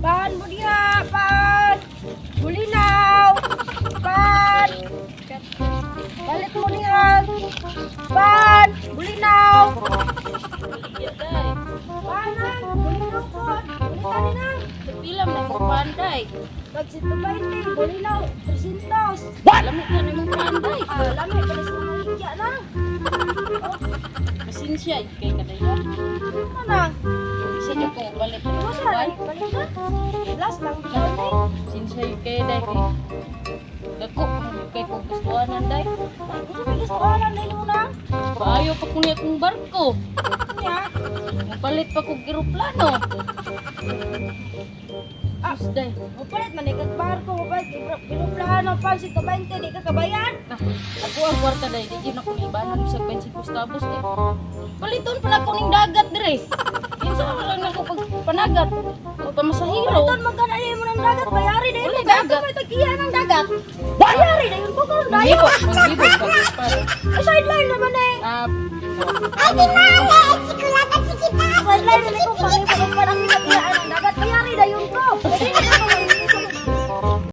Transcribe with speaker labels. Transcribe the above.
Speaker 1: Pan mo diha, pan. Bulinaw. Pan. Balik mo diha. Pan. Bulinaw.
Speaker 2: Iya day.
Speaker 1: Panan, bulinaw po. Bulinaw din na.
Speaker 2: Pilam na mo panday.
Speaker 1: Nagsito 20, bulinaw, 300.
Speaker 2: Lamit na ni mo panday.
Speaker 1: Lamig, palis na maligya na.
Speaker 2: Pasensya kay kadaya.
Speaker 1: Ano na?
Speaker 2: Isa niyo ko balik na
Speaker 1: Ano
Speaker 2: mo
Speaker 1: sa balik na? Last lang daw na.
Speaker 2: Pasensya kay day kay. Dako kay ko gustuanan day.
Speaker 1: Gusto mo gusto ka lang na na.
Speaker 2: Paayo pa kunya kong barko.
Speaker 1: Kaya,
Speaker 2: Mapalit pa kong eroplano. Day.
Speaker 1: mapalit man ikat barko, mapalit pinuplahan pa si 20, di ka kabayan.
Speaker 2: Ako ang kwarta day, di yun ako ibanan sa 20 Gustavos eh. Paliton pala ko ning dagat dire. Kinsa man lang ako pag panagat. O pamasahiro.
Speaker 1: Doon magkanayin mo ng dagat, bayari na yun.
Speaker 2: Wala
Speaker 1: Dagat.
Speaker 2: dagat.
Speaker 1: May tagihan ng dagat. Bayari na yun po ka ng dayo.
Speaker 2: Magbibot pa.
Speaker 1: Ay, sideline naman eh.
Speaker 2: Ay,
Speaker 1: Sideline naman kung kami pa parang pinagkayaan